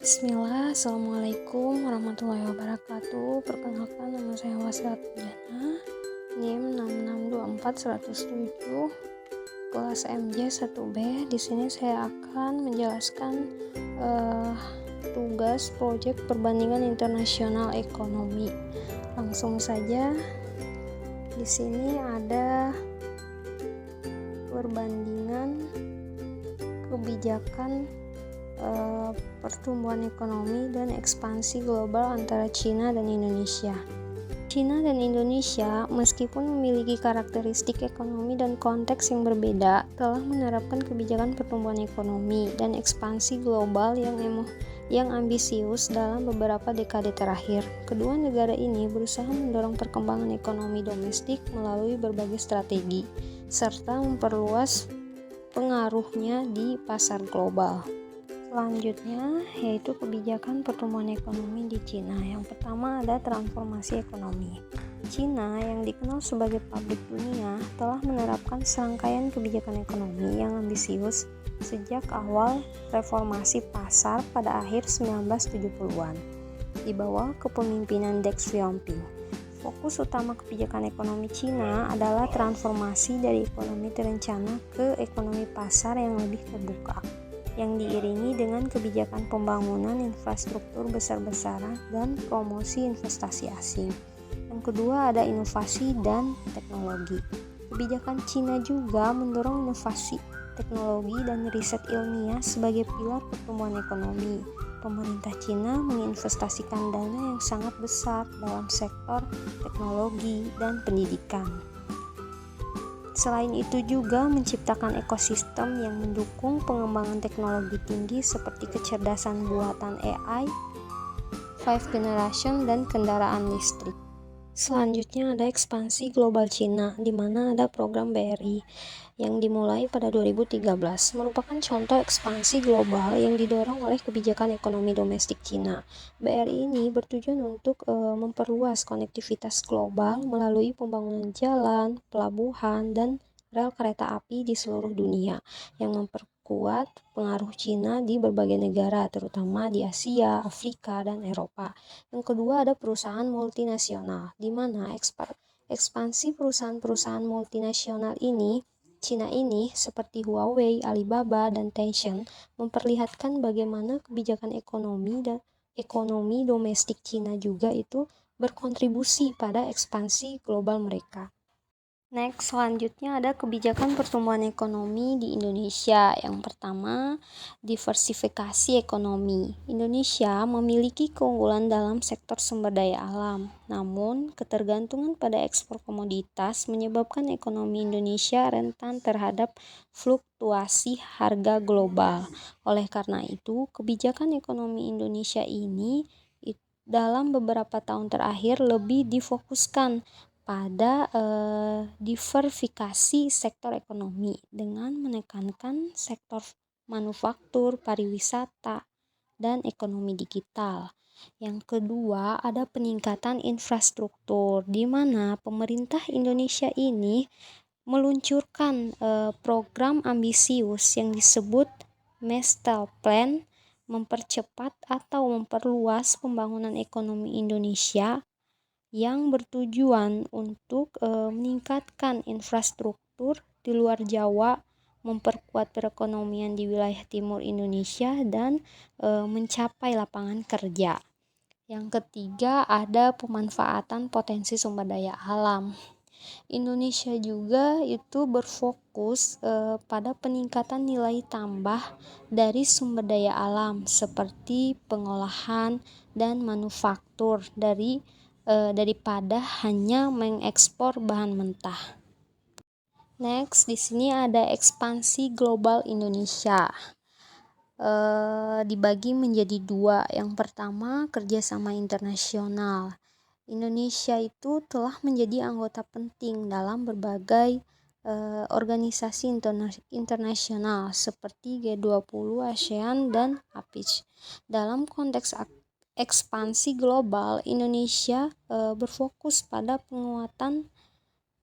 Bismillah, Assalamualaikum warahmatullahi wabarakatuh. Perkenalkan, nama saya Wasila Pujana, NIM 6624107, kelas MJ 1B. Di sini saya akan menjelaskan tugas proyek perbandingan internasional ekonomi. Langsung saja, di sini ada perbandingan kebijakan pertumbuhan ekonomi dan ekspansi global antara Cina dan Indonesia. Cina dan Indonesia, meskipun memiliki karakteristik ekonomi dan konteks yang berbeda, telah menerapkan kebijakan pertumbuhan ekonomi dan ekspansi global yang ambisius dalam beberapa dekade terakhir. Kedua negara ini berusaha mendorong perkembangan ekonomi domestik melalui berbagai strategi, serta memperluas pengaruhnya di pasar global. Selanjutnya yaitu kebijakan pertumbuhan ekonomi di Cina. Yang pertama ada transformasi ekonomi. Cina yang dikenal sebagai pabrik dunia telah menerapkan serangkaian kebijakan ekonomi yang ambisius sejak awal reformasi pasar pada akhir 1970-an di bawah kepemimpinan Deng Xiaoping. Fokus utama kebijakan ekonomi Cina adalah transformasi dari ekonomi terencana ke ekonomi pasar yang lebih terbuka, yang diiringi dengan kebijakan pembangunan infrastruktur besar-besaran dan promosi investasi asing. Yang kedua ada inovasi dan teknologi. Kebijakan Cina juga mendorong inovasi teknologi dan riset ilmiah sebagai pilar pertumbuhan ekonomi. Pemerintah Cina menginvestasikan dana yang sangat besar dalam sektor teknologi dan pendidikan. Selain itu juga menciptakan ekosistem yang mendukung pengembangan teknologi tinggi seperti kecerdasan buatan AI, 5 generation, dan kendaraan listrik. Selanjutnya ada ekspansi global Cina, di mana ada program BRI yang dimulai pada 2013, merupakan contoh ekspansi global yang didorong oleh kebijakan ekonomi domestik Cina. BRI ini bertujuan untuk memperluas konektivitas global melalui pembangunan jalan, pelabuhan, dan rel kereta api di seluruh dunia, yang memperkuat pengaruh Cina di berbagai negara, terutama di Asia, Afrika, dan Eropa. Yang kedua ada perusahaan multinasional, di mana ekspansi perusahaan-perusahaan multinasional Cina ini seperti Huawei, Alibaba, dan Tencent memperlihatkan bagaimana kebijakan ekonomi domestik Cina juga itu berkontribusi pada ekspansi global mereka. Next, selanjutnya ada kebijakan pertumbuhan ekonomi di Indonesia. Yang pertama, diversifikasi ekonomi. Indonesia memiliki keunggulan dalam sektor sumber daya alam. Namun, ketergantungan pada ekspor komoditas menyebabkan ekonomi Indonesia rentan terhadap fluktuasi harga global. Oleh karena itu, kebijakan ekonomi Indonesia ini dalam beberapa tahun terakhir lebih difokuskan pada diversifikasi sektor ekonomi dengan menekankan sektor manufaktur, pariwisata, dan ekonomi digital. Yang kedua ada peningkatan infrastruktur, di mana pemerintah Indonesia ini meluncurkan program ambisius yang disebut Master Plan, mempercepat atau memperluas pembangunan ekonomi Indonesia yang bertujuan untuk meningkatkan infrastruktur di luar Jawa, memperkuat perekonomian di wilayah timur Indonesia, dan mencapai lapangan kerja. Yang ketiga ada pemanfaatan potensi sumber daya alam. Indonesia juga itu berfokus pada peningkatan nilai tambah dari sumber daya alam seperti pengolahan dan manufaktur daripada hanya mengekspor bahan mentah. Next, di sini ada ekspansi global Indonesia. Dibagi menjadi dua. Yang pertama, kerjasama internasional. Indonesia itu telah menjadi anggota penting dalam berbagai organisasi internasional seperti G20, ASEAN, dan APEC. Dalam konteks ekspansi global, Indonesia berfokus pada penguatan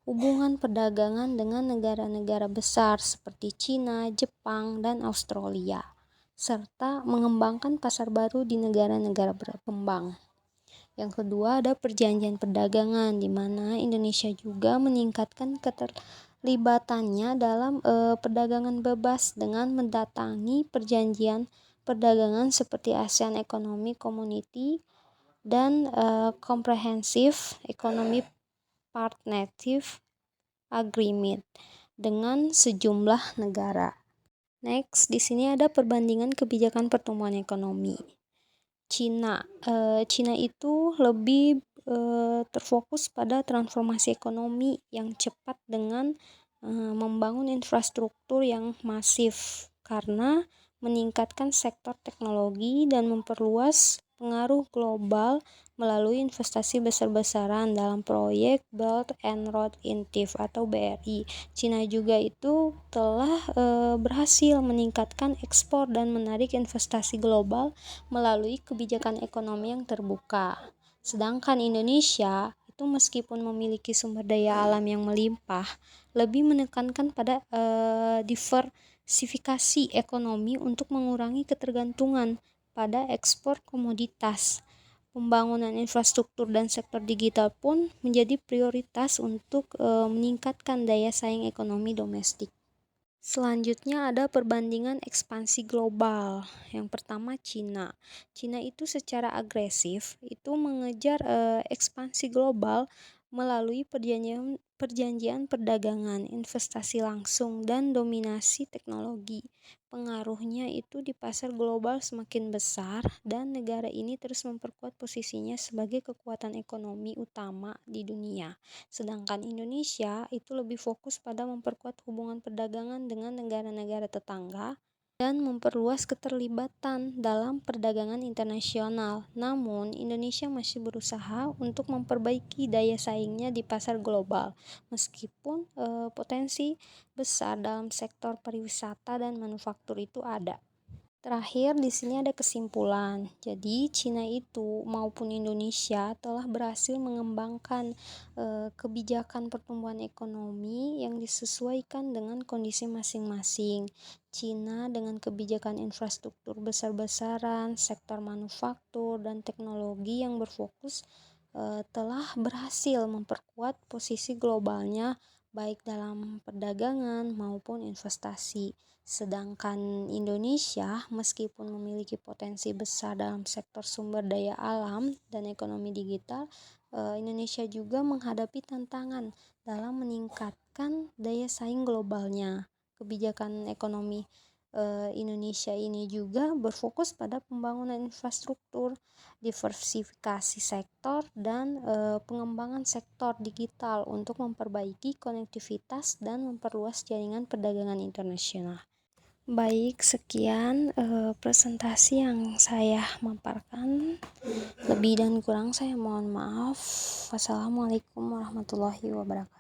hubungan perdagangan dengan negara-negara besar seperti Cina, Jepang, dan Australia. serta mengembangkan pasar baru di negara-negara berkembang. Yang kedua ada perjanjian perdagangan, di mana Indonesia juga meningkatkan keterlibatannya dalam perdagangan bebas dengan mendatangi perjanjian perdagangan seperti ASEAN Economic Community dan Comprehensive Economic Partnership Agreement dengan sejumlah negara. Next, di sini ada perbandingan kebijakan pertumbuhan ekonomi. Cina itu lebih terfokus pada transformasi ekonomi yang cepat dengan membangun infrastruktur yang masif karena meningkatkan sektor teknologi dan memperluas pengaruh global melalui investasi besar-besaran dalam proyek Belt and Road Initiative atau BRI. Cina juga itu telah berhasil meningkatkan ekspor dan menarik investasi global melalui kebijakan ekonomi yang terbuka. Sedangkan Indonesia itu meskipun memiliki sumber daya alam yang melimpah, lebih menekankan pada diversifikasi ekonomi untuk mengurangi ketergantungan pada ekspor komoditas. Pembangunan infrastruktur dan sektor digital pun menjadi prioritas untuk meningkatkan daya saing ekonomi domestik. Selanjutnya ada perbandingan ekspansi global. Yang pertama Cina. Cina itu secara agresif itu mengejar ekspansi global melalui perjanjian perdagangan, investasi langsung, dan dominasi teknologi. Pengaruhnya itu di pasar global semakin besar dan negara ini terus memperkuat posisinya sebagai kekuatan ekonomi utama di dunia. Sedangkan Indonesia itu lebih fokus pada memperkuat hubungan perdagangan dengan negara-negara tetangga dan memperluas keterlibatan dalam perdagangan internasional. Namun, Indonesia masih berusaha untuk memperbaiki daya saingnya di pasar global, meskipun potensi besar dalam sektor pariwisata dan manufaktur itu ada. Terakhir di sini ada kesimpulan. Jadi Cina itu maupun Indonesia telah berhasil mengembangkan kebijakan pertumbuhan ekonomi yang disesuaikan dengan kondisi masing-masing. Cina dengan kebijakan infrastruktur besar-besaran, sektor manufaktur dan teknologi yang berfokus telah berhasil memperkuat posisi globalnya baik dalam perdagangan maupun investasi. Sedangkan Indonesia meskipun memiliki potensi besar dalam sektor sumber daya alam dan ekonomi digital, Indonesia juga menghadapi tantangan dalam meningkatkan daya saing globalnya. Kebijakan ekonomi Indonesia ini juga berfokus pada pembangunan infrastruktur, diversifikasi sektor, dan pengembangan sektor digital untuk memperbaiki konektivitas dan memperluas jaringan perdagangan internasional. Baik, sekian presentasi yang saya maparkan. Lebih dan kurang saya mohon maaf. Wassalamualaikum warahmatullahi wabarakatuh.